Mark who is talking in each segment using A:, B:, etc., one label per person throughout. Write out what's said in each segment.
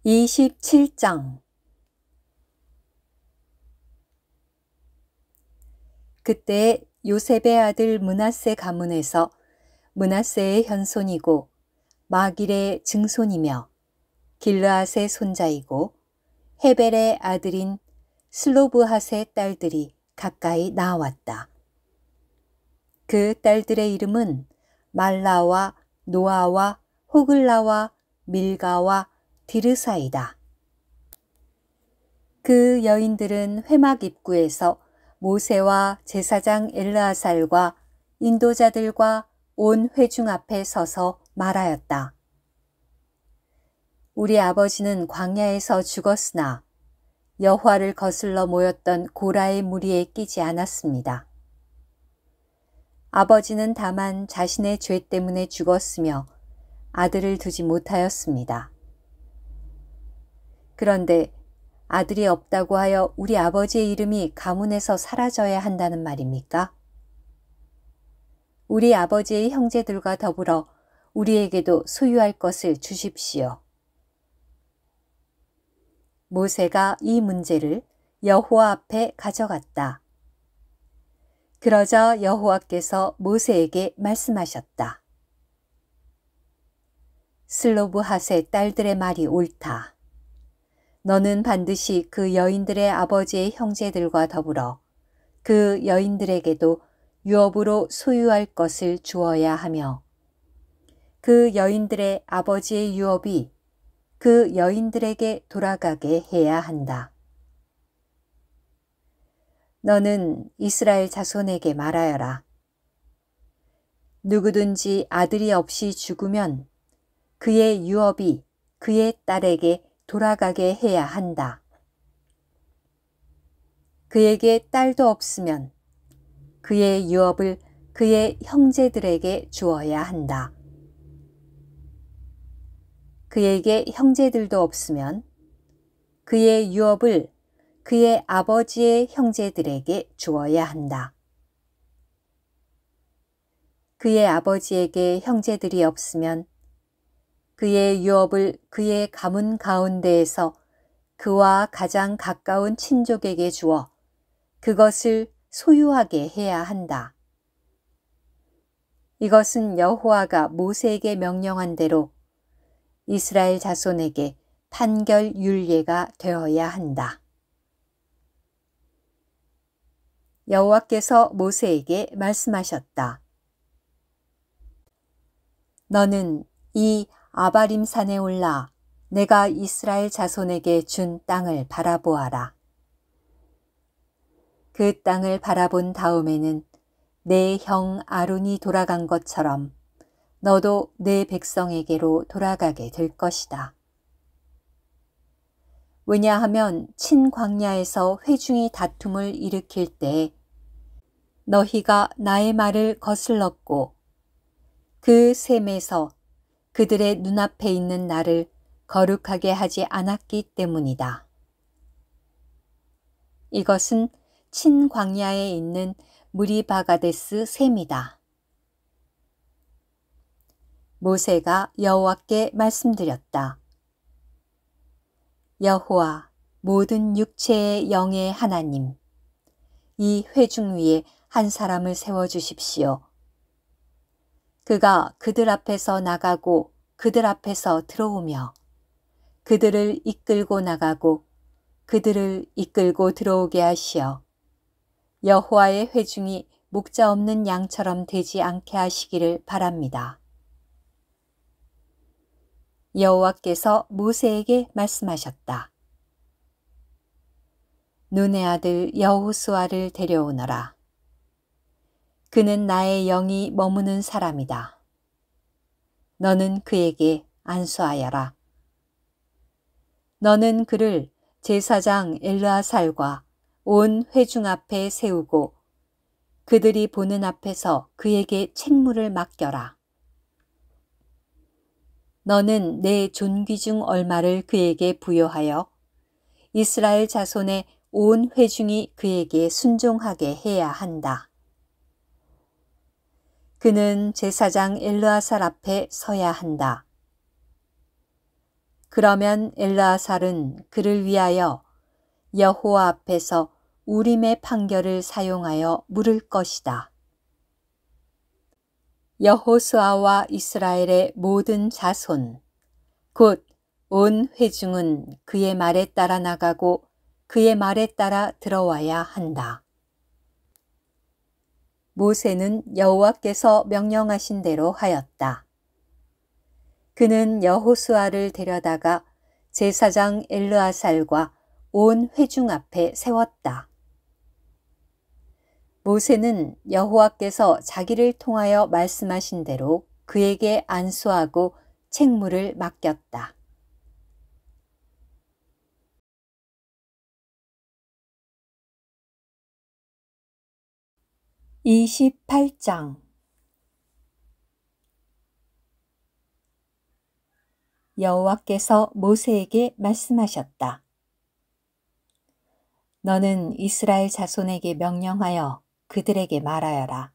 A: 27장. 그때 요셉의 아들 므낫세 가문에서 므낫세의 현손이고 마길의 증손이며 길르앗의 손자이고 헤벨의 아들인 슬로브핫의 딸들이 가까이 나왔다. 그 딸들의 이름은 말라와 노아와 호글라와 밀가와 디르사이다. 그 여인들은 회막 입구에서 모세와 제사장 엘르아살과 인도자들과 온 회중 앞에 서서 말하였다. 우리 아버지는 광야에서 죽었으나 여호와를 거슬러 모였던 고라의 무리에 끼지 않았습니다. 아버지는 다만 자신의 죄 때문에 죽었으며 아들을 두지 못하였습니다. 그런데 아들이 없다고 하여 우리 아버지의 이름이 가문에서 사라져야 한다는 말입니까? 우리 아버지의 형제들과 더불어 우리에게도 소유할 것을 주십시오. 모세가 이 문제를 여호와 앞에 가져갔다. 그러자 여호와께서 모세에게 말씀하셨다. 슬로브핫의 딸들의 말이 옳다. 너는 반드시 그 여인들의 아버지의 형제들과 더불어 그 여인들에게도 유업으로 소유할 것을 주어야 하며 그 여인들의 아버지의 유업이 그 여인들에게 돌아가게 해야 한다. 너는 이스라엘 자손에게 말하여라. 누구든지 아들이 없이 죽으면 그의 유업이 그의 딸에게 돌아가게 해야 한다. 그에게 딸도 없으면 그의 유업을 그의 형제들에게 주어야 한다. 그에게 형제들도 없으면 그의 유업을 그의 아버지의 형제들에게 주어야 한다. 그의 아버지에게 형제들이 없으면 그의 유업을 그의 가문 가운데에서 그와 가장 가까운 친족에게 주어 그것을 소유하게 해야 한다. 이것은 여호와가 모세에게 명령한 대로 이스라엘 자손에게 판결 율례가 되어야 한다. 여호와께서 모세에게 말씀하셨다. 너는 이 아바림 산에 올라 내가 이스라엘 자손에게 준 땅을 바라보아라. 그 땅을 바라본 다음에는 내 형 아론이 돌아간 것처럼 너도 내 백성에게로 돌아가게 될 것이다. 왜냐하면 친광야에서 회중이 다툼을 일으킬 때 너희가 나의 말을 거슬렀고 그 셈에서 그들의 눈앞에 있는 나를 거룩하게 하지 않았기 때문이다. 이것은 친광야에 있는 무리바가데스 셈이다. 모세가 여호와께 말씀드렸다. 여호와, 모든 육체의 영의 하나님, 이 회중 위에 한 사람을 세워주십시오. 그가 그들 앞에서 나가고 그들 앞에서 들어오며 그들을 이끌고 나가고 그들을 이끌고 들어오게 하시어 여호와의 회중이 목자 없는 양처럼 되지 않게 하시기를 바랍니다. 여호와께서 모세에게 말씀하셨다. 눈의 아들 여호수아를 데려오너라. 그는 나의 영이 머무는 사람이다. 너는 그에게 안수하여라. 너는 그를 제사장 엘르아살과 온 회중 앞에 세우고 그들이 보는 앞에서 그에게 책무를 맡겨라. 너는 내 존귀 중 얼마를 그에게 부여하여 이스라엘 자손의 온 회중이 그에게 순종하게 해야 한다. 그는 제사장 엘르아살 앞에 서야 한다. 그러면 엘르아살은 그를 위하여 여호와 앞에서 우림의 판결을 사용하여 물을 것이다. 여호수아와 이스라엘의 모든 자손, 곧 온 회중은 그의 말에 따라 나가고 그의 말에 따라 들어와야 한다. 모세는 여호와께서 명령하신 대로 하였다. 그는 여호수아를 데려다가 제사장 엘르아살과 온 회중 앞에 세웠다. 모세는 여호와께서 자기를 통하여 말씀하신 대로 그에게 안수하고 책무를 맡겼다. 28장 여호와께서 모세에게 말씀하셨다. 너는 이스라엘 자손에게 명령하여 그들에게 말하여라.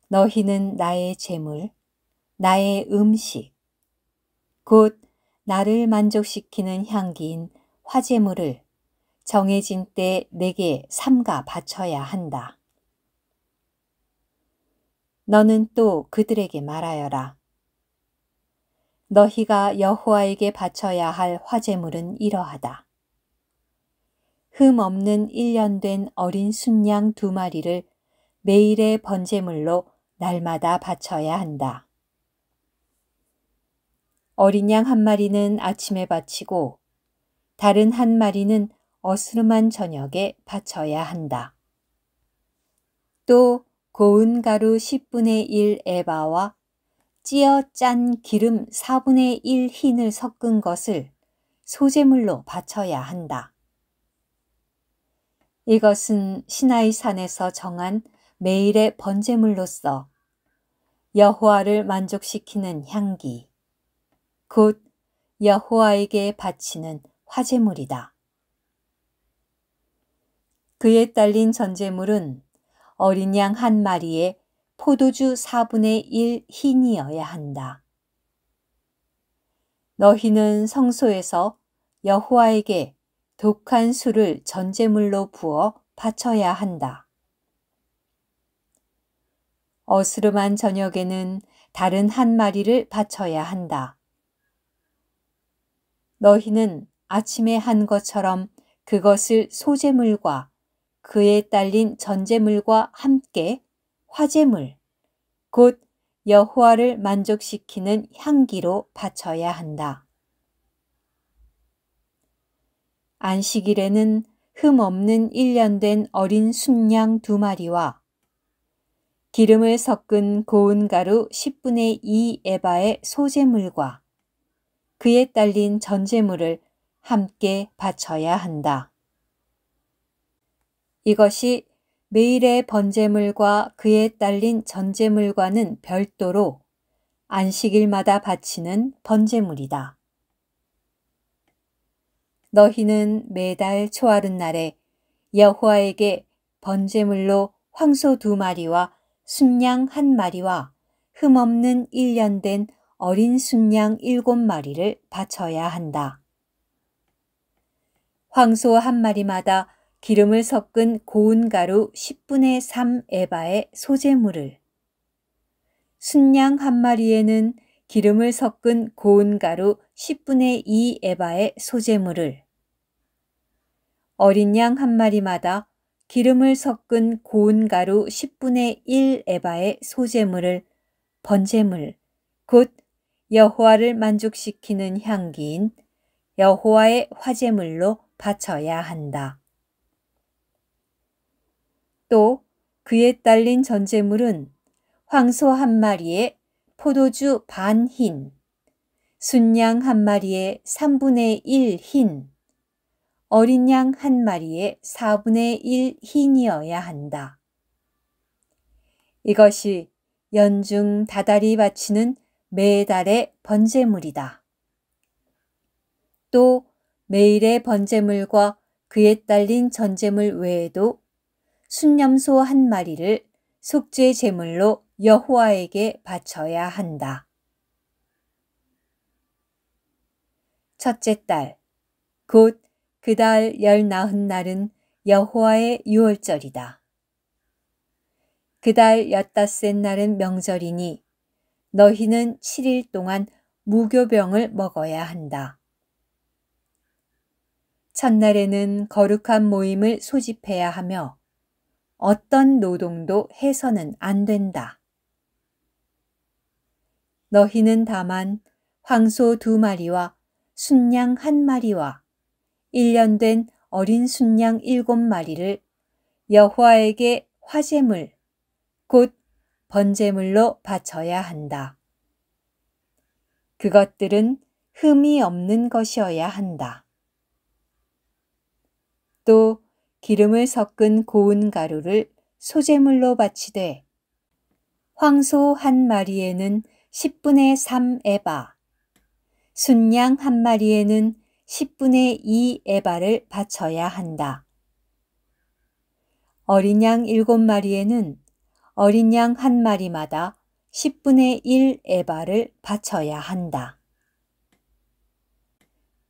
A: 너희는 나의 제물, 나의 음식, 곧 나를 만족시키는 향기인 화제물을 정해진 때 내게 삼가 바쳐야 한다. 너는 또 그들에게 말하여라. 너희가 여호와에게 바쳐야 할 화제물은 이러하다. 흠 없는 1년 된 어린 순양 2마리를 매일의 번제물로 날마다 바쳐야 한다. 어린 양 1마리는 아침에 바치고 다른 1마리는 어스름한 저녁에 바쳐야 한다. 또 고운 가루 10분의 1 에바와 찌어 짠 기름 4분의 1 흰을 섞은 것을 소제물로 바쳐야 한다. 이것은 시나이 산에서 정한 매일의 번제물로서 여호와를 만족시키는 향기, 곧 여호와에게 바치는 화제물이다. 그에 딸린 전제물은 어린 양 1마리에 포도주 4분의 1 흰이어야 한다. 너희는 성소에서 여호와에게 독한 술을 전제물로 부어 바쳐야 한다. 어스름한 저녁에는 다른 1마리를 바쳐야 한다. 너희는 아침에 한 것처럼 그것을 소제물과 그에 딸린 전제물과 함께 화제물, 곧 여호와를 만족시키는 향기로 바쳐야 한다. 안식일에는 흠 없는 1년 된 어린 순양 2마리와 기름을 섞은 고운 가루 10분의 2 에바의 소제물과 그에 딸린 전제물을 함께 바쳐야 한다. 이것이 매일의 번제물과 그에 딸린 전제물과는 별도로 안식일마다 바치는 번제물이다. 너희는 매달 초하룻날에 여호와에게 번제물로 황소 2마리와 순양 1마리와 흠없는 1년 된 어린 순양 7마리를 바쳐야 한다. 황소 1마리마다 기름을 섞은 고운 가루 10분의 3 에바의 소제물을, 순양 1마리에는 기름을 섞은 고운 가루 10분의 2 에바의 소제물을, 어린 양 1마리마다 기름을 섞은 고운 가루 10분의 1 에바의 소제물을 번제물, 곧 여호와를 만족시키는 향기인 여호와의 화제물로 바쳐야 한다. 또 그에 딸린 전제물은 황소 1마리에 포도주 반 흰, 순양 1마리에 3분의 1 흰, 어린 양 1마리에 4분의 1 흰이어야 한다. 이것이 연중 다달이 바치는 매달의 번제물이다. 또 매일의 번제물과 그에 딸린 전제물 외에도 순염소 1마리를 속죄 제물로 여호와에게 바쳐야 한다. 첫째 달, 곧 그 달 19날은 여호와의 유월절이다. 그 달 15날은 명절이니 너희는 7일 동안 무교병을 먹어야 한다. 첫날에는 거룩한 모임을 소집해야 하며 어떤 노동도 해서는 안 된다. 너희는 다만 황소 2마리와 순양 1마리와 1년 된 어린 순양 7마리를 여호와에게 화제물, 곧 번제물로 바쳐야 한다. 그것들은 흠이 없는 것이어야 한다. 또 기름을 섞은 고운 가루를 소제물로 바치되 황소 1마리에는 10분의 3 에바, 순양 1마리에는 10분의 2 에바를 바쳐야 한다. 어린 양 7마리에는 어린 양 1마리마다 10분의 1 에바를 바쳐야 한다.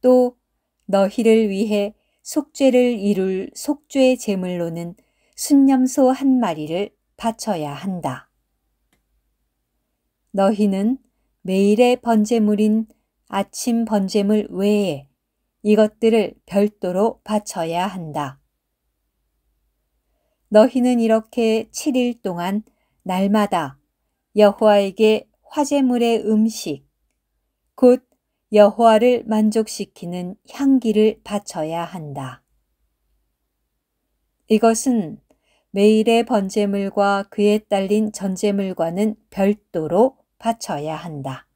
A: 또 너희를 위해 속죄를 이룰 속죄 제물로는 순염소 1마리를 바쳐야 한다. 너희는 매일의 번제물인 아침 번제물 외에 이것들을 별도로 바쳐야 한다. 너희는 이렇게 7일 동안 날마다 여호와에게 화제물의 음식, 곧 여호와를 만족시키는 향기를 바쳐야 한다. 이것은 매일의 번제물과 그에 딸린 전제물과는 별도로 바쳐야 한다.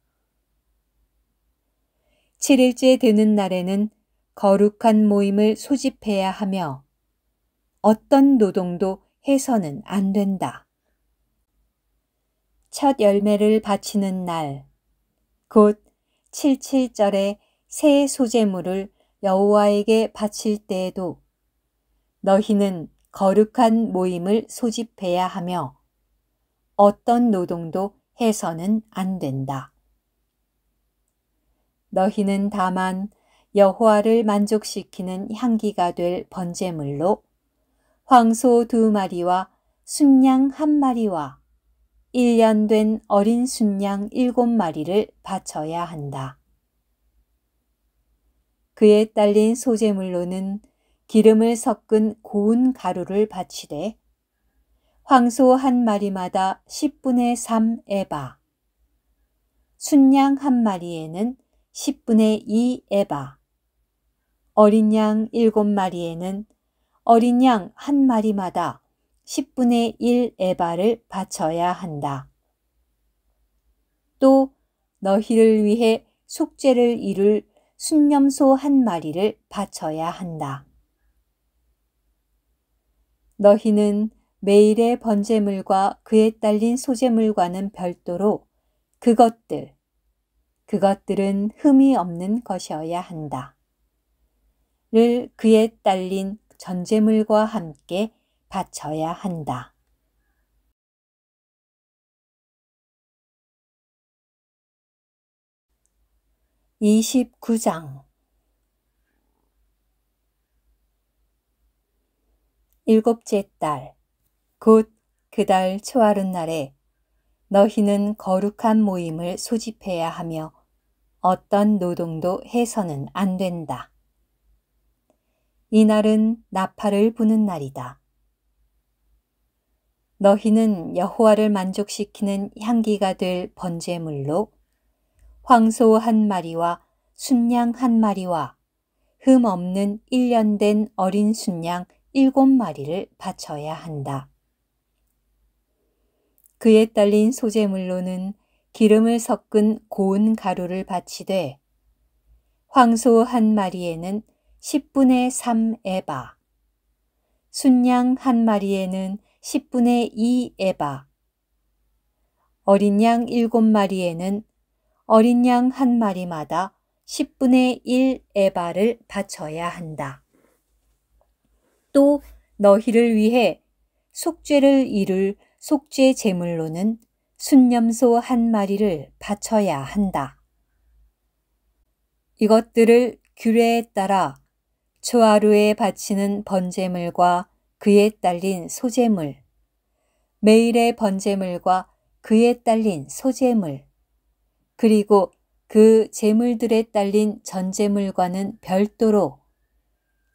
A: 7일째 되는 날에는 거룩한 모임을 소집해야 하며 어떤 노동도 해서는 안 된다. 첫 열매를 바치는 날, 곧 77절에 새 소제물을 여호와에게 바칠 때에도 너희는 거룩한 모임을 소집해야 하며 어떤 노동도 해서는 안 된다. 너희는 다만 여호와를 만족시키는 향기가 될 번제물로 황소 2마리와 순양 1마리와 1년 된 어린 순양 7마리를 바쳐야 한다. 그에 딸린 소제물로는 기름을 섞은 고운 가루를 바치되 황소 1마리마다 10분의 3 에바, 순양 1마리에는 10분의 2 에바, 어린 양 7마리에는 어린 양 1마리마다 10분의 1 에바를 바쳐야 한다. 또 너희를 위해 속죄를 이룰 순염소 1마리를 바쳐야 한다. 너희는 매일의 번제물과 그에 딸린 소제물과는 별도로 그것들은 흠이 없는 것이어야 한다. 를 그에 딸린 전제물과 함께 바쳐야 한다. 29장 일곱째 달, 곧 그 달 초하룻날에 너희는 거룩한 모임을 소집해야 하며 어떤 노동도 해서는 안 된다. 이날은 나팔을 부는 날이다. 너희는 여호와를 만족시키는 향기가 될 번제물로 황소 1마리와 순양 1마리와 흠 없는 1년 된 어린 순양 7마리를 바쳐야 한다. 그에 딸린 소제물로는 기름을 섞은 고운 가루를 바치되 황소 1마리에는 10분의 3 에바, 순양 1마리에는 10분의 2 에바, 어린 양 7마리에는 어린 양 1마리마다 10분의 1 에바를 바쳐야 한다. 또 너희를 위해 속죄를 이룰 속죄 제물로는 순염소 1마리를 바쳐야 한다. 이것들을 규례에 따라 초하루에 바치는 번제물과 그에 딸린 소제물, 매일의 번제물과 그에 딸린 소제물, 그리고 그 제물들에 딸린 전제물과는 별도로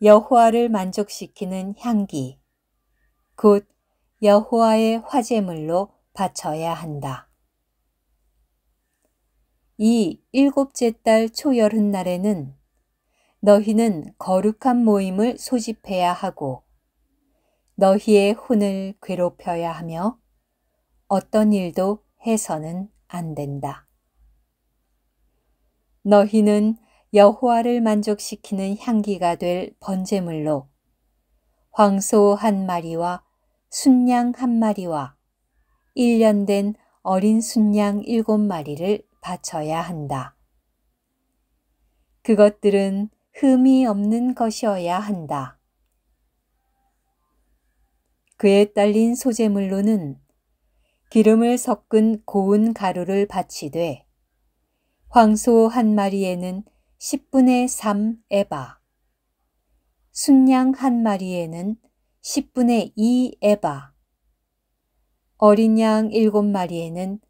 A: 여호와를 만족시키는 향기, 곧 여호와의 화제물로 바쳐야 한다. 이 일곱째 달 초열흔날에는 너희는 거룩한 모임을 소집해야 하고 너희의 혼을 괴롭혀야 하며 어떤 일도 해서는 안 된다. 너희는 여호와를 만족시키는 향기가 될 번제물로 황소 한 마리와 순양 한 마리와 1년 된 어린 순양 7마리를 바쳐야 한다. 그것들은 흠이 없는 것이어야 한다. 그에 딸린 소제물로는 기름을 섞은 고운 가루를 바치되 황소 한 마리에는 10분의 3 에바, 순양 한 마리에는 10분의 2 에바, 어린 양 7마리에는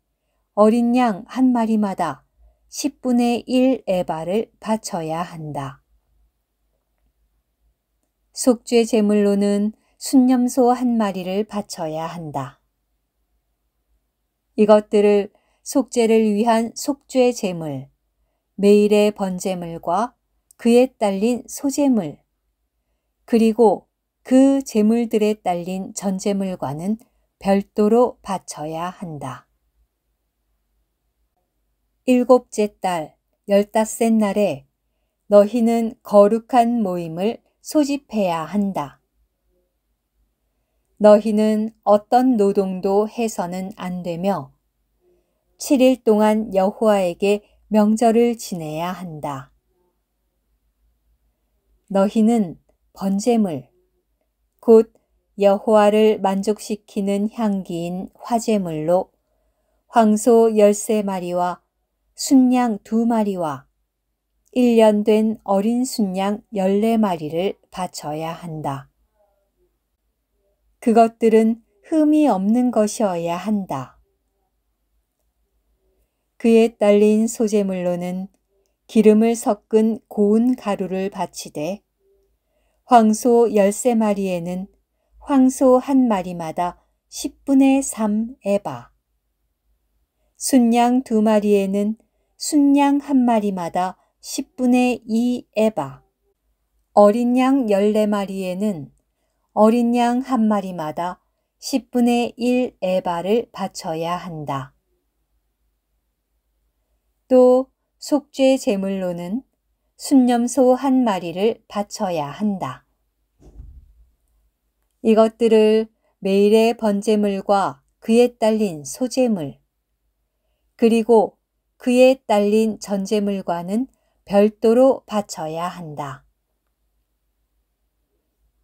A: 어린 양 한 마리마다 10분의 1 에바를 바쳐야 한다. 속죄 제물로는 순념소 한 마리를 바쳐야 한다. 이것들을 속죄를 위한 속죄 제물, 매일의 번제물과 그에 딸린 소제물, 그리고 그 제물들에 딸린 전제물과는 별도로 바쳐야 한다. 일곱째 달 15째 날에 너희는 거룩한 모임을 소집해야 한다. 너희는 어떤 노동도 해서는 안 되며 7일 동안 여호와에게 명절을 지내야 한다. 너희는 번제물, 곧 여호와를 만족시키는 향기인 화제물로 황소 13마리와 순양 2마리와 1년 된 어린 순양 14마리를 바쳐야 한다. 그것들은 흠이 없는 것이어야 한다. 그에 딸린 소제물로는 기름을 섞은 고운 가루를 바치되 황소 13마리에는 황소 한 마리마다 10분의 3 에바, 순양 2마리에는 순양 한 마리마다 10분의 2 에바, 어린 양 14마리에는 어린 양 한 마리마다 10분의 1 에바를 바쳐야 한다. 또 속죄 제물로는 순념소 한 마리를 바쳐야 한다. 이것들을 매일의 번제물과 그에 딸린 소제물, 그리고 그에 딸린 전제물과는 별도로 바쳐야 한다.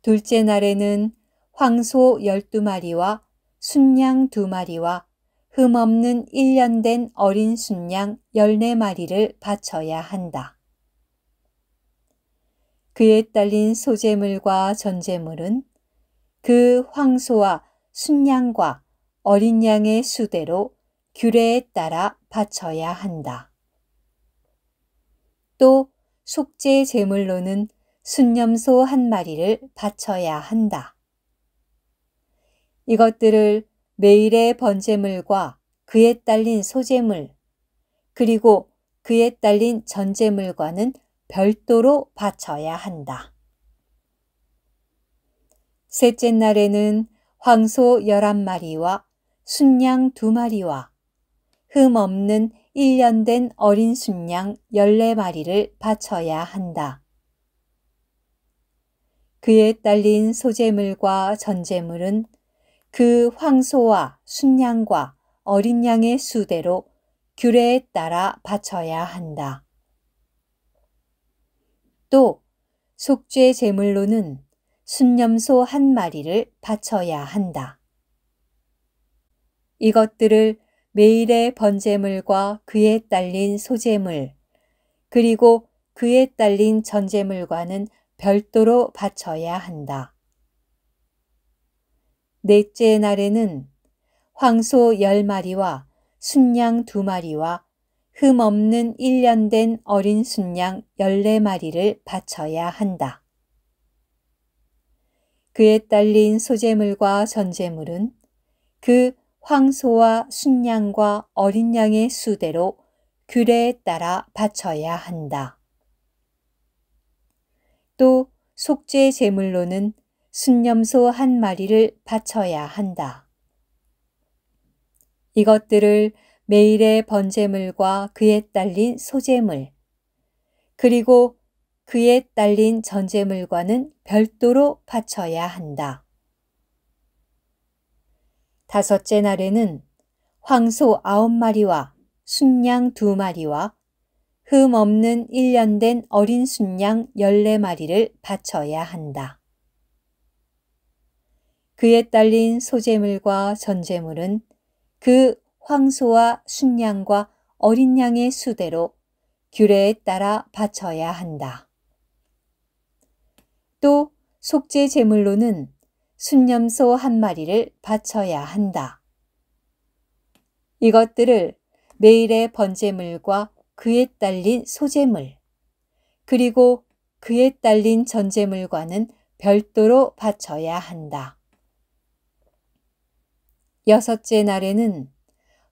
A: 둘째 날에는 황소 12마리와 순양 2마리와 흠없는 1년 된 어린 순양 14마리를 바쳐야 한다. 그에 딸린 소제물과 전제물은 그 황소와 순양과 어린 양의 수대로 규례에 따라 바쳐야 한다. 또 속죄 제물로는 순념소 한 마리를 바쳐야 한다. 이것들을 매일의 번제물과 그에 딸린 소제물, 그리고 그에 딸린 전제물과는 별도로 바쳐야 한다. 셋째 날에는 황소 11마리와 순양 2마리와 흠 없는 1년 된 어린 순양 14마리를 바쳐야 한다. 그에 딸린 소제물과 전제물은 그 황소와 순양과 어린 양의 수대로 규례에 따라 바쳐야 한다. 또 속죄 제물로는 순념소 한 마리를 바쳐야 한다. 이것들을 매일의 번제물과 그에 딸린 소제물, 그리고 그에 딸린 전제물과는 별도로 바쳐야 한다. 넷째 날에는 황소 10마리와 순양 2마리와 흠 없는 1년 된 어린 순양 14마리를 바쳐야 한다. 그에 딸린 소제물과 전제물은 그 황소와 순양과 어린 양의 수대로 규례에 따라 바쳐야 한다. 또 속죄 제물로는 순염소 1마리를 바쳐야 한다. 이것들을 매일의 번제물과 그에 딸린 소제물, 그리고 그에 딸린 전제물과는 별도로 바쳐야 한다. 다섯째 날에는 황소 9마리와 순양 2마리와 흠 없는 1년 된 어린 순양 14마리를 바쳐야 한다. 그에 딸린 소제물과 전제물은 그 황소와 순양과 어린 양의 수대로 규례에 따라 바쳐야 한다. 또 속죄 제물로는 순염소 1마리를 바쳐야 한다. 이것들을 매일의 번제물과 그에 딸린 소제물, 그리고 그에 딸린 전제물과는 별도로 바쳐야 한다. 여섯째 날에는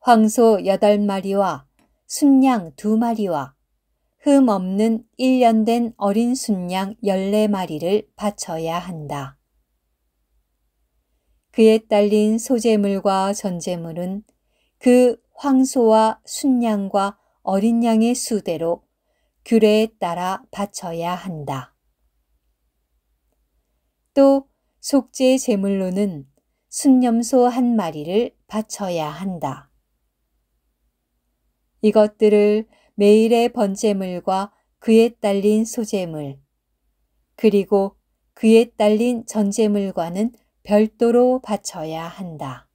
A: 황소 8마리와 순양 2마리와 흠 없는 1년 된 어린 순양 14마리를 바쳐야 한다. 그에 딸린 소제물과 전제물은 그 황소와 순양과 어린 양의 수대로 규례에 따라 바쳐야 한다. 또 속죄 제물로는 순염소 1마리를 바쳐야 한다. 이것들을 매일의 번제물과 그에 딸린 소제물, 그리고 그에 딸린 전제물과는 별도로 바쳐야 한다.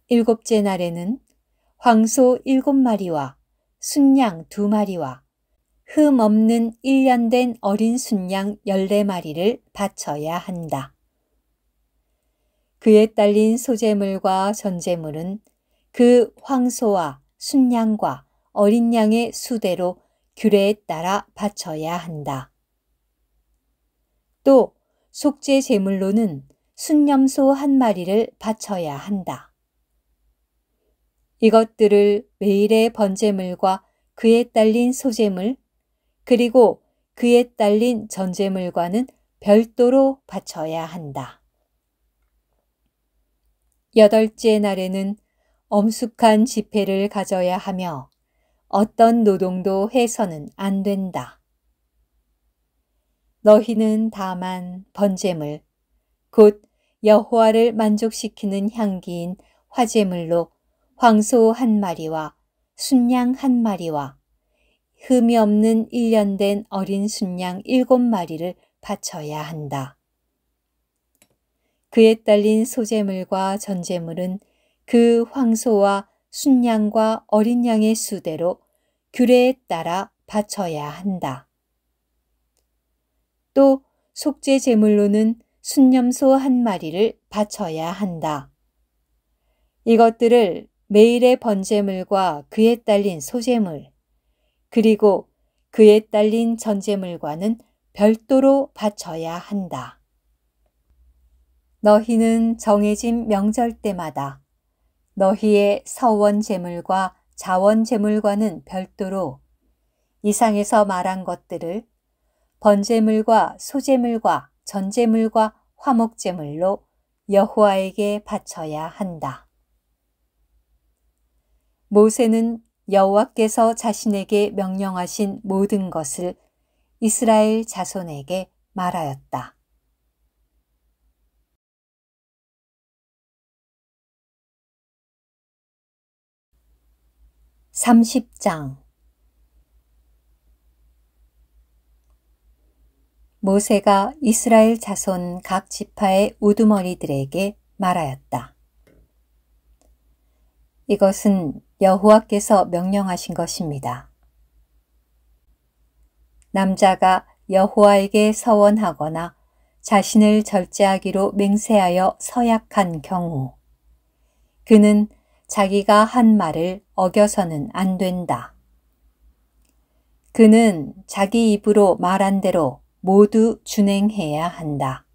A: 일곱째 날에는 황소 7마리와 순양 2마리와 흠 없는 1년 된 어린 순양 14마리를 바쳐야 한다. 그에 딸린 소제물과 전제물은 그 황소와 순양과 어린 양의 수대로 규례에 따라 바쳐야 한다. 또 속죄 제물로는 순염소 1마리를 바쳐야 한다. 이것들을 매일의 번제물과 그에 딸린 소제물, 그리고 그에 딸린 전제물과는 별도로 바쳐야 한다. 여덟째 날에는 엄숙한 집회를 가져야 하며 어떤 노동도 해서는 안 된다. 너희는 다만 번제물, 곧 여호와를 만족시키는 향기인 화제물로 황소 1마리와 순양 1마리와 흠이 없는 1년 된 어린 순양 7마리를 바쳐야 한다. 그에 딸린 소제물과 전제물은 그 황소와 순양과 어린 양의 수대로 규례에 따라 바쳐야 한다. 또 속죄 제물로는 순염소 1마리를 바쳐야 한다. 이것들을 매일의 번제물과 그에 딸린 소제물, 그리고 그에 딸린 전제물과는 별도로 바쳐야 한다. 너희는 정해진 명절 때마다 너희의 서원 제물과 자원 제물과는 별도로 이상에서 말한 것들을 번제물과 소제물과 전제물과 화목제물로 여호와에게 바쳐야 한다. 모세는 여호와께서 자신에게 명령하신 모든 것을 이스라엘 자손에게 말하였다. 30장 모세가 이스라엘 자손 각 지파의 우두머리들에게 말하였다. 이것은 여호와께서 명령하신 것입니다. 남자가 여호와에게 서원하거나 자신을 절제하기로 맹세하여 서약한 경우 그는 자기가 한 말을 어겨서는 안 된다. 그는 자기 입으로 말한 대로 모두 준행해야 한다.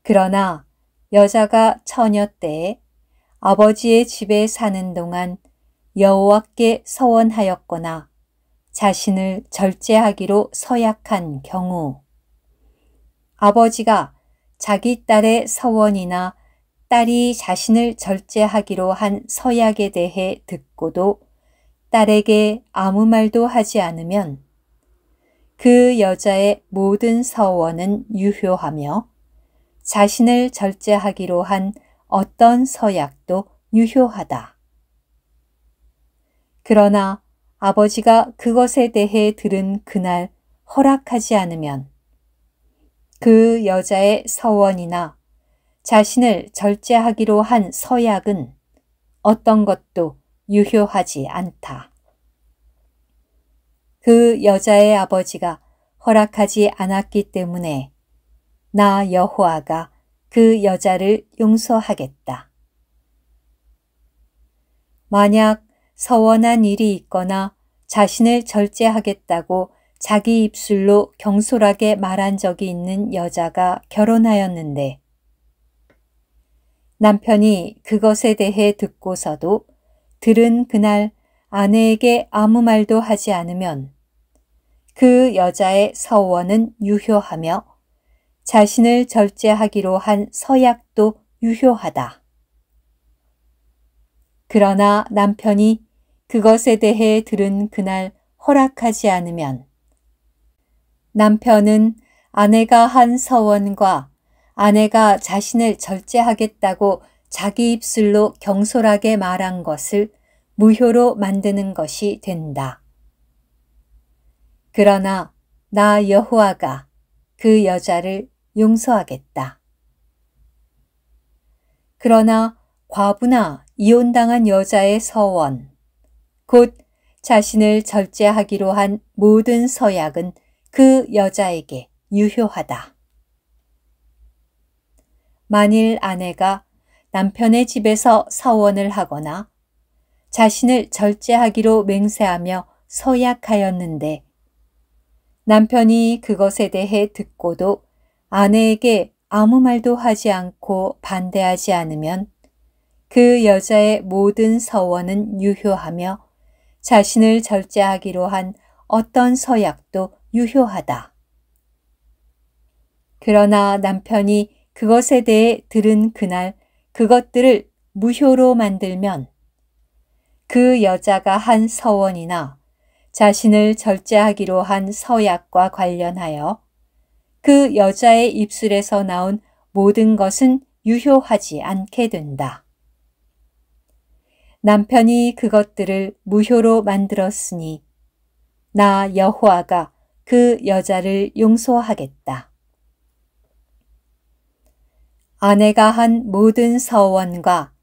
A: 그러나 여자가 처녀 때에 아버지의 집에 사는 동안 여호와께 서원하였거나 자신을 절제하기로 서약한 경우 아버지가 자기 딸의 서원이나 딸이 자신을 절제하기로 한 서약에 대해 듣고도 딸에게 아무 말도 하지 않으면 그 여자의 모든 서원은 유효하며 자신을 절제하기로 한 어떤 서약도 유효하다. 그러나 아버지가 그것에 대해 들은 그날 허락하지 않으면 그 여자의 서원이나 자신을 절제하기로 한 서약은 어떤 것도 유효하지 않다. 그 여자의 아버지가 허락하지 않았기 때문에 나 여호와가 그 여자를 용서하겠다. 만약 서원한 일이 있거나 자신을 절제하겠다고 자기 입술로 경솔하게 말한 적이 있는 여자가 결혼하였는데 남편이 그것에 대해 듣고서도 들은 그날 아내에게 아무 말도 하지 않으면 그 여자의 서원은 유효하며 자신을 절제하기로 한 서약도 유효하다. 그러나 남편이 그것에 대해 들은 그날 허락하지 않으면 남편은 아내가 한 서원과 아내가 자신을 절제하겠다고 자기 입술로 경솔하게 말한 것을 무효로 만드는 것이 된다. 그러나 나 여호와가 그 여자를 용서하겠다. 그러나 과부나 이혼당한 여자의 서원, 곧 자신을 절제하기로 한 모든 서약은 그 여자에게 유효하다. 만일 아내가 남편의 집에서 서원을 하거나 자신을 절제하기로 맹세하며 서약하였는데 남편이 그것에 대해 듣고도 아내에게 아무 말도 하지 않고 반대하지 않으면 그 여자의 모든 서원은 유효하며 자신을 절제하기로 한 어떤 서약도 유효하다. 그러나 남편이 그것에 대해 들은 그날 그것들을 무효로 만들면 그 여자가 한 서원이나 자신을 절제하기로 한 서약과 관련하여 그 여자의 입술에서 나온 모든 것은 유효하지 않게 된다. 남편이 그것들을 무효로 만들었으니 나 여호와가 그 여자를 용서하겠다. 아내가 한 모든 서원과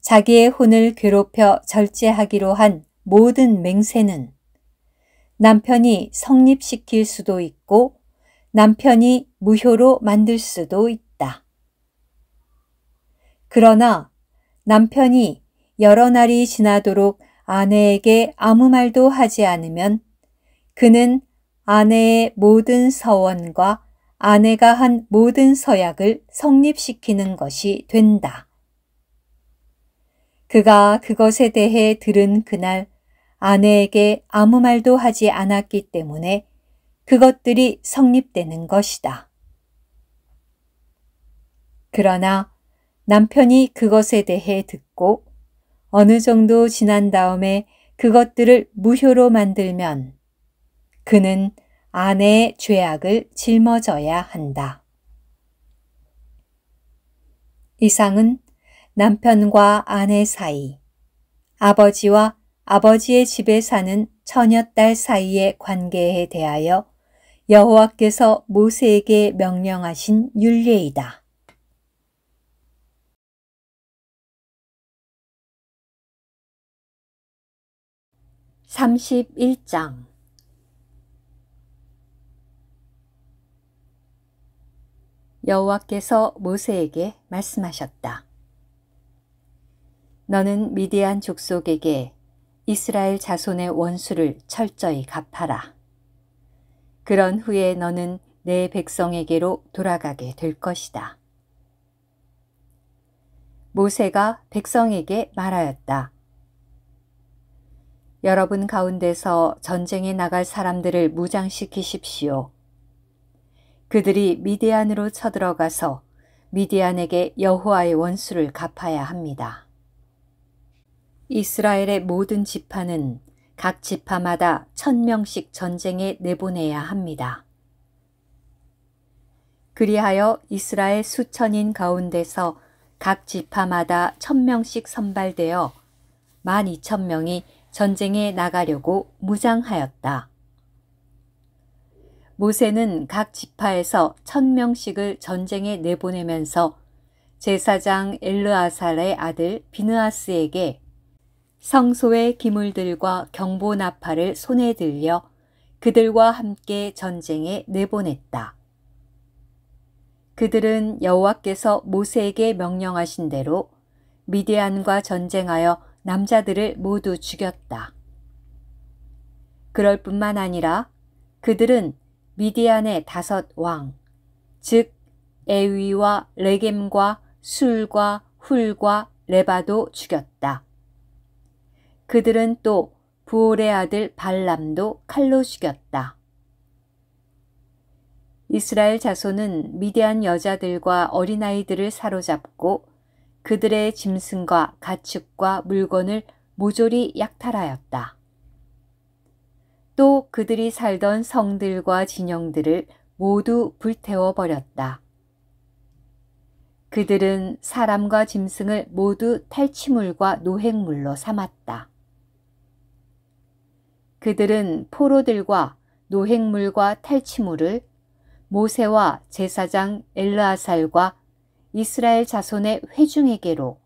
A: 자기의 혼을 괴롭혀 절제하기로 한 모든 맹세는 남편이 성립시킬 수도 있고 남편이 무효로 만들 수도 있다. 그러나 남편이 여러 날이 지나도록 아내에게 아무 말도 하지 않으면 그는 아내의 모든 서원과 아내가 한 모든 서약을 성립시키는 것이 된다. 그가 그것에 대해 들은 그날 아내에게 아무 말도 하지 않았기 때문에 그것들이 성립되는 것이다. 그러나 남편이 그것에 대해 듣고 어느 정도 지난 다음에 그것들을 무효로 만들면 그는 아내의 죄악을 짊어져야 한다. 이상은 남편과 아내 사이, 아버지와 아버지의 집에 사는 처녀딸 사이의 관계에 대하여 여호와께서 모세에게 명령하신 율례이다. 31장 여호와께서 모세에게 말씀하셨다. 너는 미디안 족속에게 이스라엘 자손의 원수를 철저히 갚아라. 그런 후에 너는 내 백성에게로 돌아가게 될 것이다. 모세가 백성에게 말하였다. 여러분 가운데서 전쟁에 나갈 사람들을 무장시키십시오. 그들이 미디안으로 쳐들어가서 미디안에게 여호와의 원수를 갚아야 합니다. 이스라엘의 모든 지파는 각 지파마다 1000명씩 전쟁에 내보내야 합니다. 그리하여 이스라엘 수천인 가운데서 각 지파마다 1000명씩 선발되어 12,000명이 전쟁에 나가려고 무장하였다. 모세는 각 지파에서 1000명씩을 전쟁에 내보내면서 제사장 엘르아살의 아들 비느하스에게 성소의 기물들과 경보 나팔을 손에 들려 그들과 함께 전쟁에 내보냈다. 그들은 여호와께서 모세에게 명령하신 대로 미디안과 전쟁하여 남자들을 모두 죽였다. 그럴 뿐만 아니라 그들은 미디안의 5왕, 즉 에위와 레겜과 술과 훌과 레바도 죽였다. 그들은 또 부올의 아들 발람도 칼로 죽였다. 이스라엘 자손은 미디안 여자들과 어린아이들을 사로잡고 그들의 짐승과 가축과 물건을 모조리 약탈하였다. 또 그들이 살던 성들과 진영들을 모두 불태워 버렸다. 그들은 사람과 짐승을 모두 탈취물과 노획물로 삼았다. 그들은 포로들과 노획물과 탈취물을 모세와 제사장 엘르아살과 이스라엘 자손의 회중에게로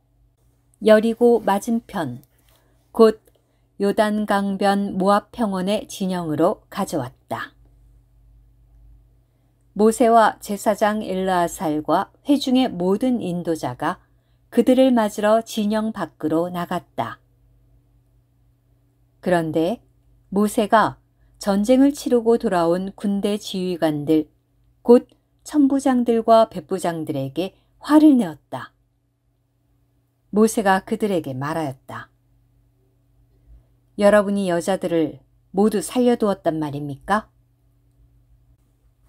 A: 여리고 맞은편 곧 요단강변 모압 평원의 진영으로 가져왔다. 모세와 제사장 엘르아살과 회중의 모든 인도자가 그들을 맞으러 진영 밖으로 나갔다. 그런데 모세가 전쟁을 치르고 돌아온 군대 지휘관들 곧 천부장들과 백부장들에게 화를 내었다. 모세가 그들에게 말하였다. 여러분이 여자들을 모두 살려두었단 말입니까?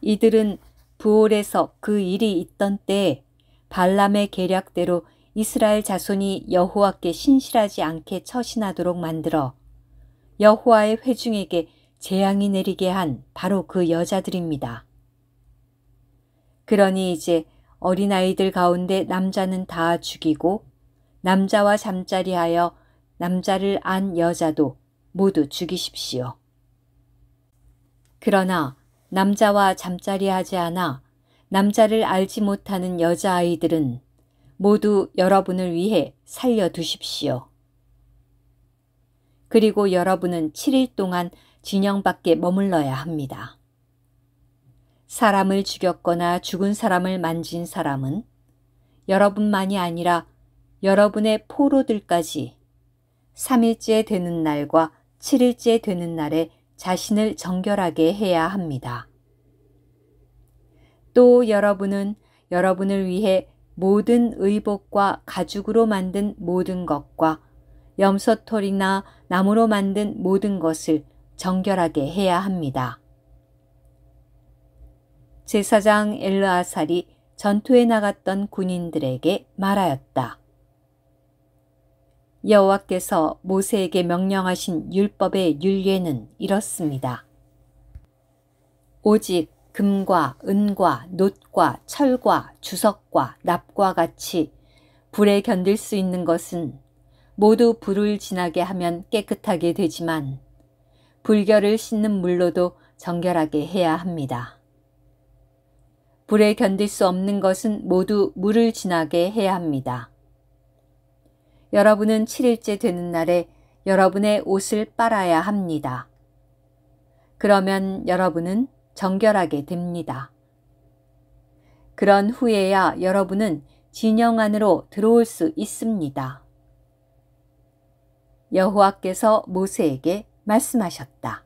A: 이들은 부올에서 그 일이 있던 때에 발람의 계략대로 이스라엘 자손이 여호와께 신실하지 않게 처신하도록 만들어 여호와의 회중에게 재앙이 내리게 한 바로 그 여자들입니다. 그러니 이제 어린아이들 가운데 남자는 다 죽이고 남자와 잠자리하여 남자를 안 여자도 모두 죽이십시오. 그러나 남자와 잠자리하지 않아 남자를 알지 못하는 여자아이들은 모두 여러분을 위해 살려두십시오. 그리고 여러분은 7일 동안 진영 밖에 머물러야 합니다. 사람을 죽였거나 죽은 사람을 만진 사람은 여러분만이 아니라 여러분의 포로들까지 3일째 되는 날과 7일째 되는 날에 자신을 정결하게 해야 합니다. 또 여러분은 여러분을 위해 모든 의복과 가죽으로 만든 모든 것과 염소털이나 나무로 만든 모든 것을 정결하게 해야 합니다. 제사장 엘르아살이 전투에 나갔던 군인들에게 말하였다. 여호와께서 모세에게 명령하신 율법의 율례는 이렇습니다. 오직 금과 은과 놋과 철과 주석과 납과 같이 불에 견딜 수 있는 것은 모두 불을 지나게 하면 깨끗하게 되지만 불결을 씻는 물로도 정결하게 해야 합니다. 불에 견딜 수 없는 것은 모두 물을 지나게 해야 합니다. 여러분은 7일째 되는 날에 여러분의 옷을 빨아야 합니다. 그러면 여러분은 정결하게 됩니다. 그런 후에야 여러분은 진영 안으로 들어올 수 있습니다. 여호와께서 모세에게 말씀하셨다.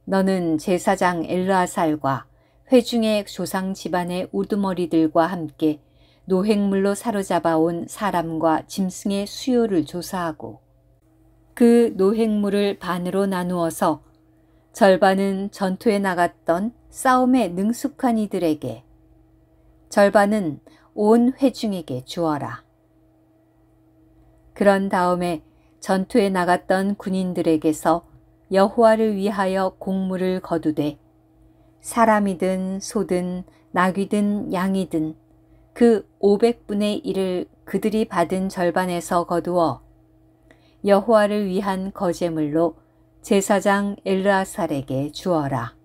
A: 너는 제사장 엘르아살과 회중의 조상 집안의 우두머리들과 함께 노획물로 사로잡아 온 사람과 짐승의 수요를 조사하고 그 노획물을 반으로 나누어서 절반은 전투에 나갔던 싸움에 능숙한 이들에게, 절반은 온 회중에게 주어라. 그런 다음에 전투에 나갔던 군인들에게서 여호와를 위하여 곡물을 거두되 사람이든 소든 나귀든 양이든 그 500분의 1을 그들이 받은 절반에서 거두어 여호와를 위한 거제물로 제사장 엘르아살에게 주어라.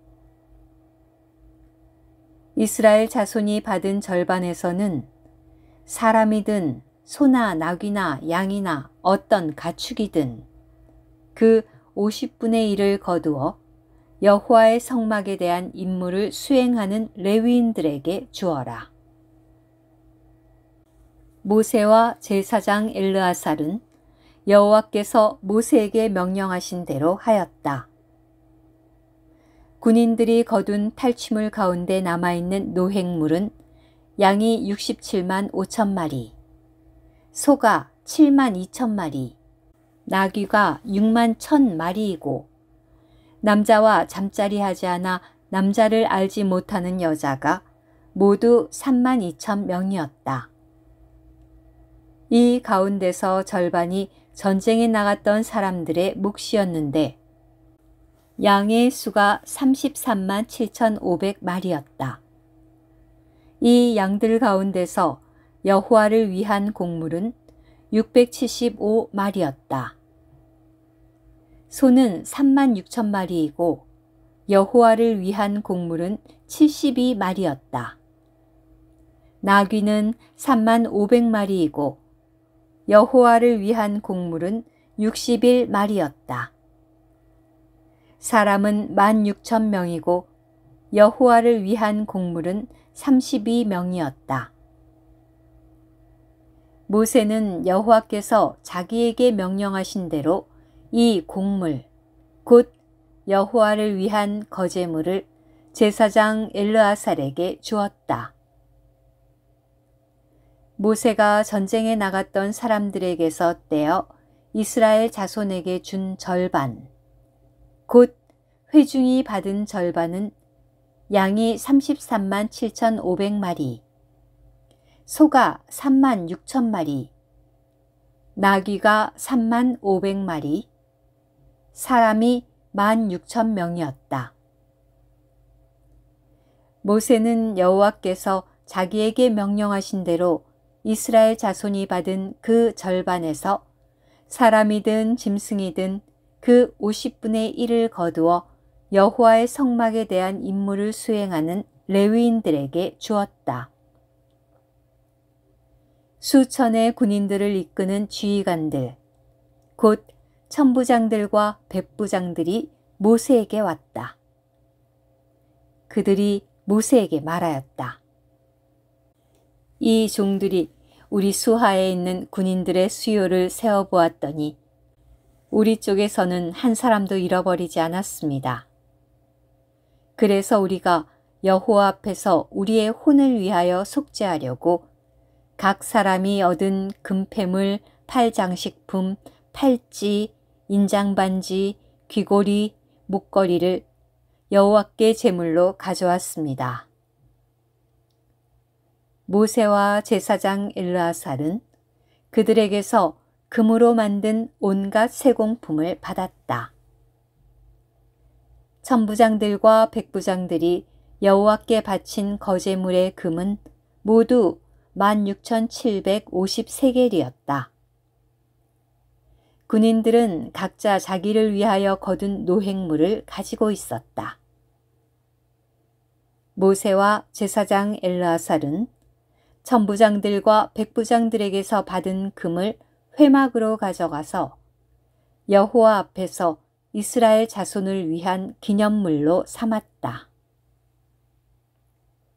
A: 이스라엘 자손이 받은 절반에서는 사람이든 소나 나귀나 양이나 어떤 가축이든 그 50분의 1을 거두어 여호와의 성막에 대한 임무를 수행하는 레위인들에게 주어라. 모세와 제사장 엘르아살은 여호와께서 모세에게 명령하신 대로 하였다. 군인들이 거둔 탈취물 가운데 남아있는 노획물은 양이 67만 5천 마리, 소가 7만 2천 마리, 나귀가 6만 1천 마리이고 남자와 잠자리 하지 않아 남자를 알지 못하는 여자가 모두 3만 2천 명이었다. 이 가운데서 절반이 전쟁에 나갔던 사람들의 몫이었는데 양의 수가 33만 7,500마리였다. 이 양들 가운데서 여호와를 위한 곡물은 675마리였다. 소는 3만 6천 마리이고 여호와를 위한 곡물은 72마리였다. 나귀는 3만 500마리이고 여호와를 위한 곡물은 61마리였다. 사람은 16,000명이고 여호와를 위한 곡물은 32명이었다. 모세는 여호와께서 자기에게 명령하신 대로 이 곡물, 곧 여호와를 위한 거제물을 제사장 엘르아살에게 주었다. 모세가 전쟁에 나갔던 사람들에게서 떼어 이스라엘 자손에게 준 절반, 곧 회중이 받은 절반은 양이 33만 7,500마리, 소가 3만 6천 마리, 나귀가 3만 500마리, 사람이 16,000명이었다. 모세는 여호와께서 자기에게 명령하신 대로 이스라엘 자손이 받은 그 절반에서 사람이든 짐승이든 그 50분의 1을 거두어 여호와의 성막에 대한 임무를 수행하는 레위인들에게 주었다. 수천의 군인들을 이끄는 지휘관들, 곧 천부장들과 백부장들이 모세에게 왔다. 그들이 모세에게 말하였다. 이 종들이 우리 수하에 있는 군인들의 수요를 세어보았더니 우리 쪽에서는 한 사람도 잃어버리지 않았습니다. 그래서 우리가 여호와 앞에서 우리의 혼을 위하여 속죄하려고 각 사람이 얻은 금패물, 팔장식품, 팔찌, 인장반지, 귀고리, 목걸이를 여호와께 제물로 가져왔습니다. 모세와 제사장 엘르아살은 그들에게서 금으로 만든 온갖 세공품을 받았다. 천부장들과 백부장들이 여호와께 바친 거제물의 금은 모두 16,750세겔이었다. 군인들은 각자 자기를 위하여 거둔 노획물을 가지고 있었다. 모세와 제사장 엘르아살은 천부장들과 백부장들에게서 받은 금을 회막으로 가져가서 여호와 앞에서 이스라엘 자손을 위한 기념물로 삼았다.